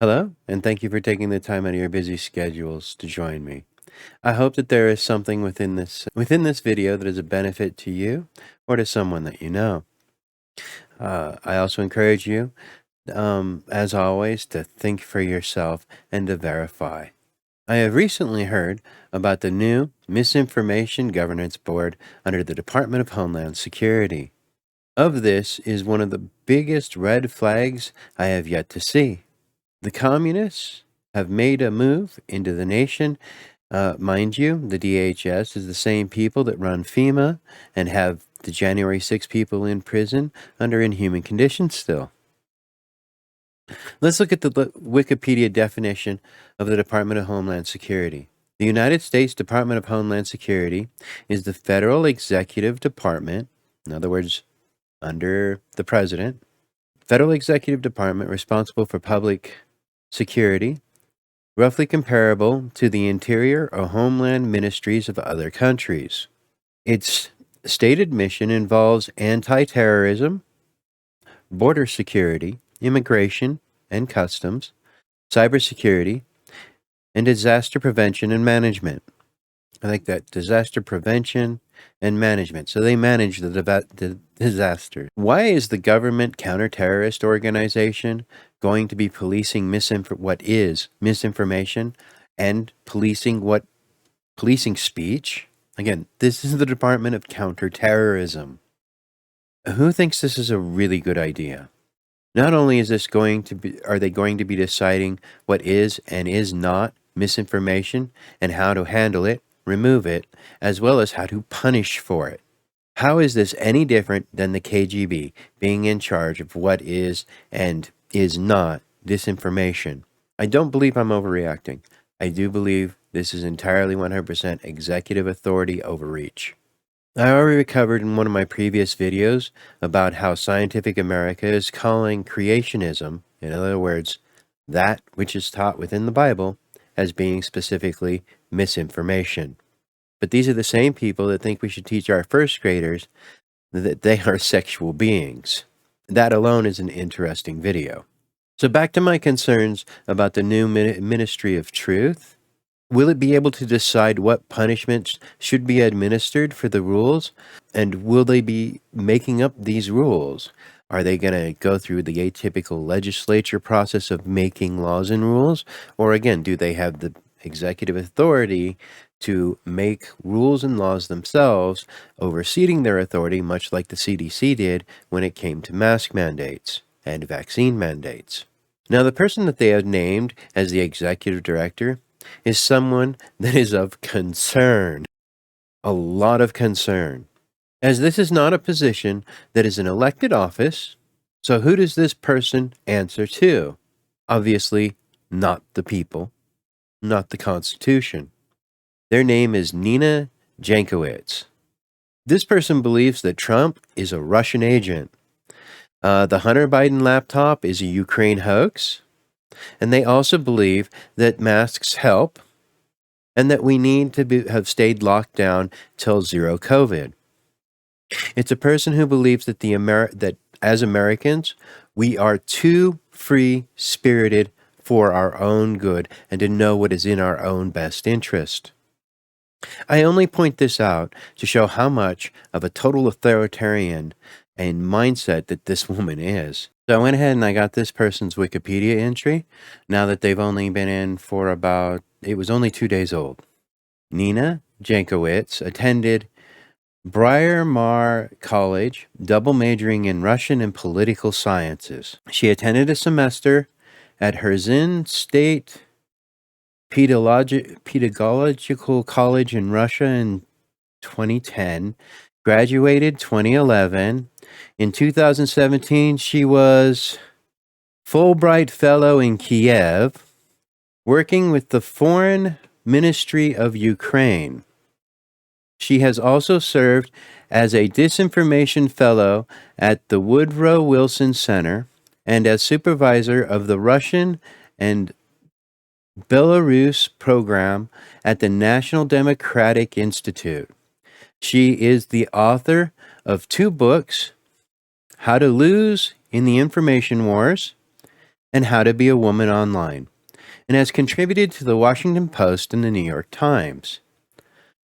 Hello, and thank you for taking the time out of your busy schedules to join me. I hope that there is something within this video that is a benefit to you or to someone that you know. I also encourage you, as always, to think for yourself and to verify. I have recently heard about the new Misinformation Governance Board under the Department of Homeland Security. Of this is one of the biggest red flags I have yet to see. The communists have made a move into the nation. Mind you, the DHS is the same people that run FEMA and have the January 6 people in prison under inhuman conditions still. Let's look at the Wikipedia definition of the Department of Homeland Security. The United States Department of Homeland Security is the federal executive department, in other words, under the president, federal executive department responsible for public security, roughly comparable to the interior or homeland ministries of other countries. Its stated mission involves anti-terrorism, border security, immigration and customs, cybersecurity, and disaster prevention and management. I like that, disaster prevention and management. So they manage the disaster. Why is the government counterterrorist organization going to be policing what is misinformation and policing speech? Again, this is the Department of Counterterrorism. Who thinks this is a really good idea? Not only are they going to be deciding what is and is not misinformation and how to handle it, remove it, as well as how to punish for it. How is this any different than the KGB being in charge of what is and is not disinformation? I don't believe I'm overreacting. I do believe this is entirely 100% executive authority overreach. I already covered in one of my previous videos about how Scientific America is calling creationism, in other words, that which is taught within the Bible, as being specifically misinformation. But these are the same people that think we should teach our first graders that they are sexual beings. That alone is an interesting video. So back to my concerns about the new Ministry of Truth. Will it be able to decide what punishments should be administered for the rules? And will they be making up these rules? Are they going to go through the atypical legislature process of making laws and rules? Or again, do they have the executive authority to make rules and laws themselves, overseeing their authority, much like the CDC did when it came to mask mandates and vaccine mandates? Now, the person that they have named as the executive director is someone that is of concern, a lot of concern, as this is not a position that is an elected office. So who does this person answer to? Obviously, not the people, not the Constitution. Their name is Nina Jankowitz. This person believes that Trump is a Russian agent. The Hunter Biden laptop is a Ukraine hoax. And they also believe that masks help and that we need to have stayed locked down till zero COVID. It's a person who believes that that as Americans, we are too free-spirited for our own good and to know what is in our own best interest. I only point this out to show how much of a total authoritarian and mindset that this woman is. So I went ahead and I got this person's Wikipedia entry, now that they've only been in for it was only 2 days old. Nina Jankowitz attended Bryn Mawr College, double majoring in Russian and political sciences. She attended a semester at Herzin State Pedagogical College in Russia in 2010, graduated 2011. In 2017, she was Fulbright Fellow in Kiev, working with the Foreign Ministry of Ukraine. She has also served as a Disinformation Fellow at the Woodrow Wilson Center and as supervisor of the Russian and Belarus program at the National Democratic Institute. She is the author of 2 books, How to Lose in the Information Wars and How to Be a Woman Online, and has contributed to the Washington Post and the New York Times.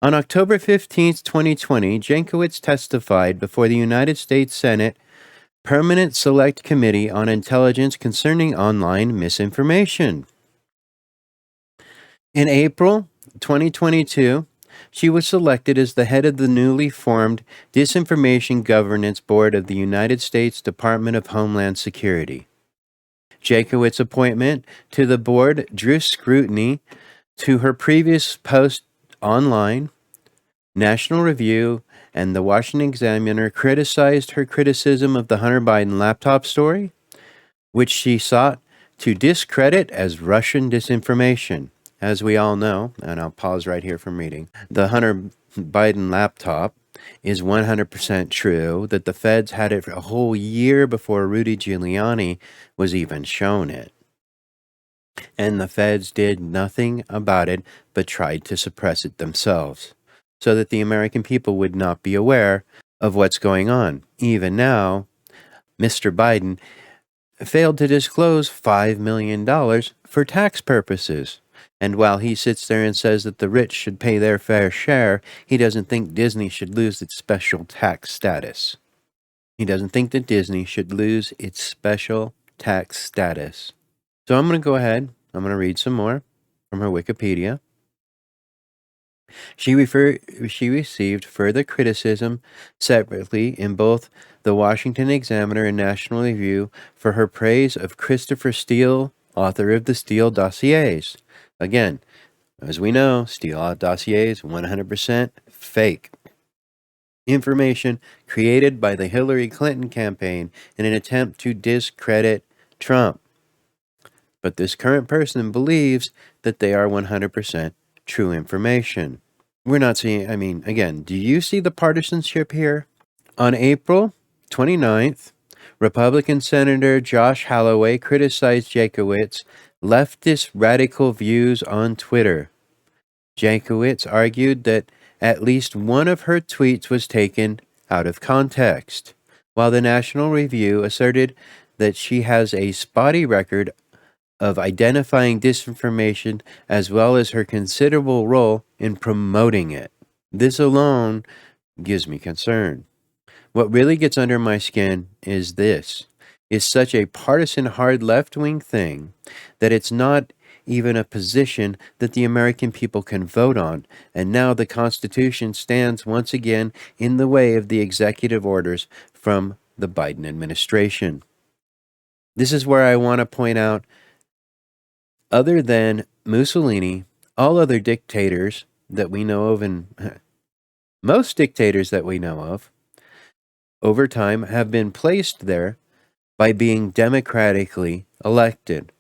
On October 15th, 2020, Jankowitz testified before the United States Senate Permanent Select Committee on Intelligence concerning online misinformation. In April 2022, she was selected as the head of the newly formed Disinformation Governance Board of the United States Department of Homeland Security. Jankowitz's appointment to the board drew scrutiny to her previous post online. National Review and the Washington Examiner criticized her criticism of the Hunter Biden laptop story, which she sought to discredit as Russian disinformation. As we all know, and I'll pause right here from reading, the Hunter Biden laptop is 100% true, that the feds had it for a whole year before Rudy Giuliani was even shown it. And the feds did nothing about it but tried to suppress it themselves, so that the American people would not be aware of what's going on. Even now, Mr. Biden failed to disclose $5 million for tax purposes. And while he sits there and says that the rich should pay their fair share, he doesn't think Disney should lose its special tax status. He doesn't think that Disney should lose its special tax status. So I'm going to go ahead. I'm going to read some more from her Wikipedia. She received further criticism separately in both the Washington Examiner and National Review for her praise of Christopher Steele, author of the Steele dossiers. Again, as we know, Steele dossiers 100% fake information created by the Hillary Clinton campaign in an attempt to discredit Trump. But this current person believes that they are 100% true information. We're not seeing, again, do you see the partisanship here? On April 29th, Republican Senator Josh Halloway criticized Jankowitz leftist radical views on Twitter. Jankowitz argued that at least one of her tweets was taken out of context, while the National Review asserted that she has a spotty record of identifying disinformation as well as her considerable role in promoting it. This alone gives me concern. What really gets under my skin is this. It's such a partisan hard left-wing thing that it's not even a position that the American people can vote on, and now the Constitution stands once again in the way of the executive orders from the Biden administration. This is where I want to point out, other than Mussolini, all other dictators that we know of, and most dictators that we know of, over time have been placed there by being democratically elected.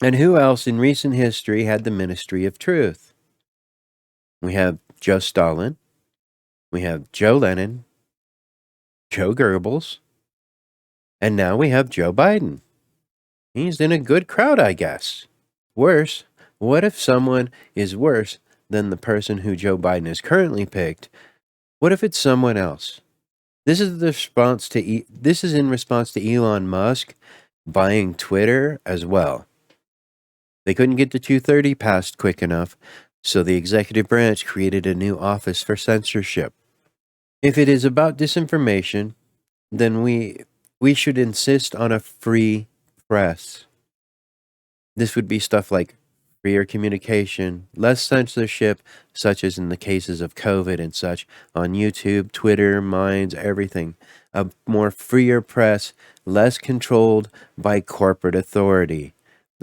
And who else in recent history had the Ministry of Truth? We have Joe Stalin, we have Joe Lennon, Joe Goebbels, and now we have Joe Biden. He's in a good crowd, I guess. Worse, what if someone is worse than the person who Joe Biden has currently picked? What if it's someone else? This is in response to Elon Musk buying Twitter as well. They couldn't get the 230 passed quick enough, so the executive branch created a new office for censorship. If it is about disinformation, then we should insist on a free press. This would be stuff like freer communication, less censorship, such as in the cases of COVID and such, on YouTube, Twitter, Minds, everything. A more freer press, less controlled by corporate authority.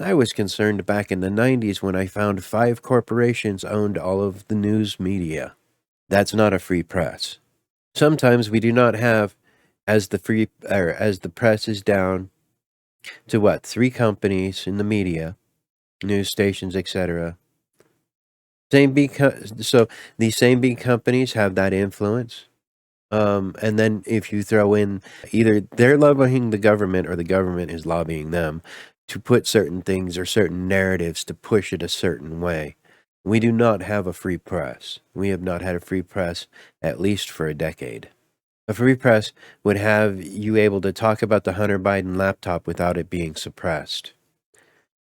I was concerned back in the 90s when I found 5 corporations owned all of the news media. That's not a free press. Sometimes we do not have, as the press is down to 3 companies in the media, news stations, etc. So these same big companies have that influence. And then if you throw in either they're lobbying the government or the government is lobbying them to put certain things or certain narratives to push it a certain way. We do not have a free press. We have not had a free press at least for a decade. A free press would have you able to talk about the Hunter Biden laptop without it being suppressed,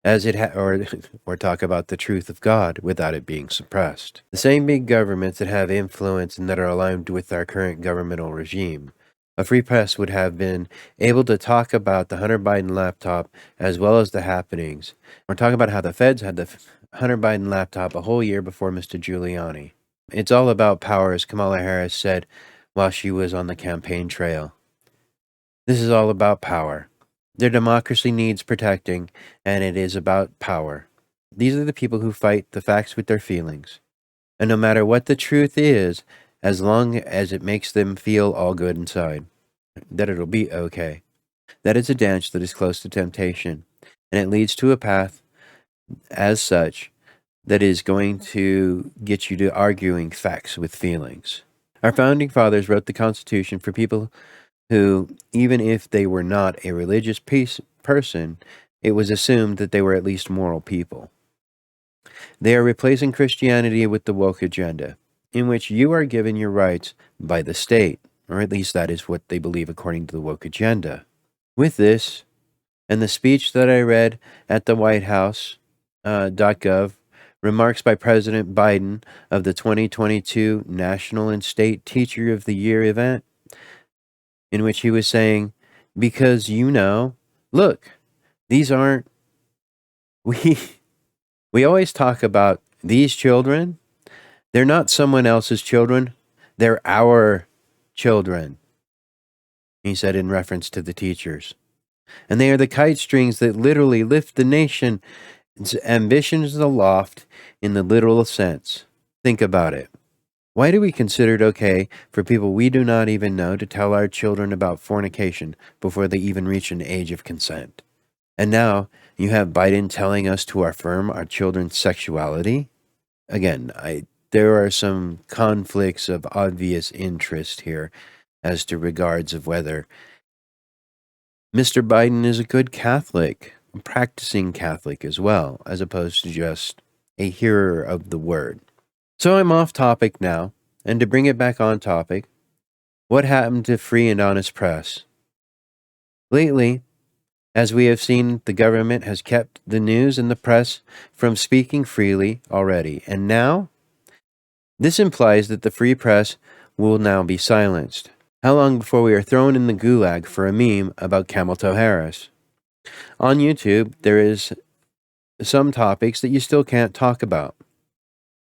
or talk about the truth of God without it being suppressed. The same big governments that have influence and that are aligned with our current governmental regime. A free press would have been able to talk about the Hunter Biden laptop as well as the happenings, or talk about how the feds had the Hunter Biden laptop a whole year before Mr. Giuliani. It's all about power, as Kamala Harris said while she was on the campaign trail. This is all about power. Their democracy needs protecting, and it is about power. These are the people who fight the facts with their feelings. And no matter what the truth is, as long as it makes them feel all good inside, that it'll be okay. That is a dance that is close to temptation, and it leads to a path, as such, that is going to get you to arguing facts with feelings. Our founding fathers wrote the Constitution for people who, even if they were not a religious person, it was assumed that they were at least moral people. They are replacing Christianity with the woke agenda, in which you are given your rights by the state, or at least that is what they believe according to the woke agenda. With this, and the speech that I read at the White House, .gov, remarks by President Biden of the 2022 National and State Teacher of the Year event, in which he was saying, because look, these aren't, we always talk about these children. They're not someone else's children. They're our children, he said in reference to the teachers. And they are the kite strings that literally lift the nation's ambitions aloft in the literal sense. Think about it. Why do we consider it okay for people we do not even know to tell our children about fornication before they even reach an age of consent? And now you have Biden telling us to affirm our children's sexuality? Again, there are some conflicts of obvious interest here as to regards of whether Mr. Biden is a good Catholic, a practicing Catholic as well, as opposed to just a hearer of the word. So I'm off topic now, and to bring it back on topic, what happened to free and honest press? Lately, as we have seen, the government has kept the news and the press from speaking freely already, and now this implies that the free press will now be silenced. How long before we are thrown in the gulag for a meme about Camel Toe Harris? On YouTube, there is some topics that you still can't talk about.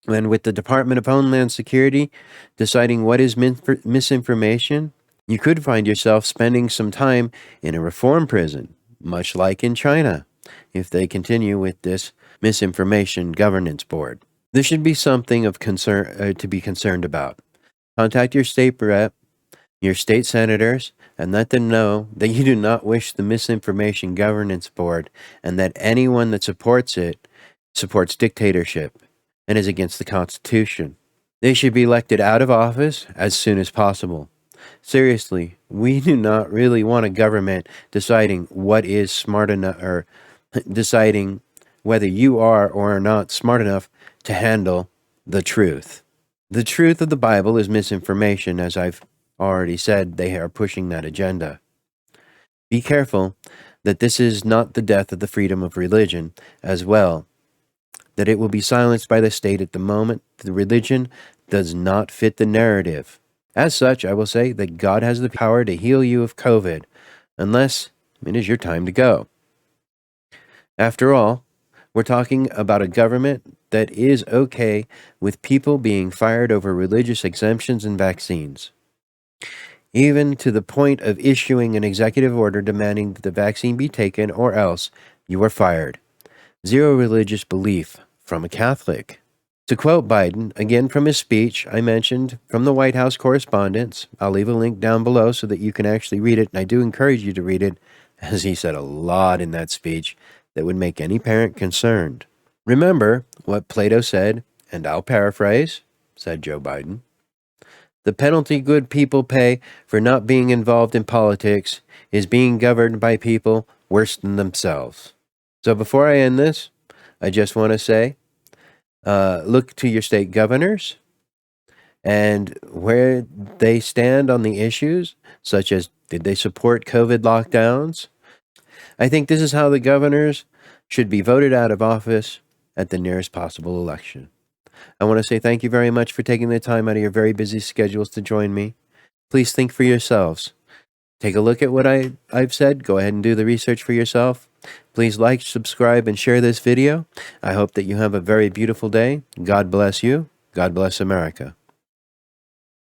And with the Department of Homeland Security deciding what is misinformation, you could find yourself spending some time in a reform prison, much like in China, if they continue with this misinformation governance board. This should be something of concern to be concerned about. Contact your state rep, your state senators, and let them know that you do not wish the misinformation governance board and that anyone that supports it supports dictatorship and is against the Constitution. They should be elected out of office as soon as possible. Seriously, we do not really want a government deciding what is smart enough, or deciding whether you are or are not smart enough to handle the truth. The truth of the Bible is misinformation, as I've already said. They are pushing that agenda. Be careful that this is not the death of the freedom of religion as well, that it will be silenced by the state at the moment the religion does not fit the narrative. As such, I will say that God has the power to heal you of COVID, unless it is your time to go. After all, we're talking about a government that is okay with people being fired over religious exemptions and vaccines, even to the point of issuing an executive order demanding that the vaccine be taken or else you are fired. Zero religious belief from a Catholic. To quote Biden, again from his speech I mentioned from the White House correspondence, I'll leave a link down below so that you can actually read it, and I do encourage you to read it, as he said a lot in that speech that would make any parent concerned. Remember what Plato said, and I'll paraphrase, said Joe Biden. The penalty good people pay for not being involved in politics is being governed by people worse than themselves. So before I end this, I just want to say, look to your state governors and where they stand on the issues, such as did they support COVID lockdowns. I think this is how the governors should be voted out of office at the nearest possible election. I want to say thank you very much for taking the time out of your very busy schedules to join me. Please think for yourselves. Take a look at what I've said. Go ahead and do the research for yourself. Please like, subscribe, and share this video. I hope that you have a very beautiful day. God bless you. God bless America.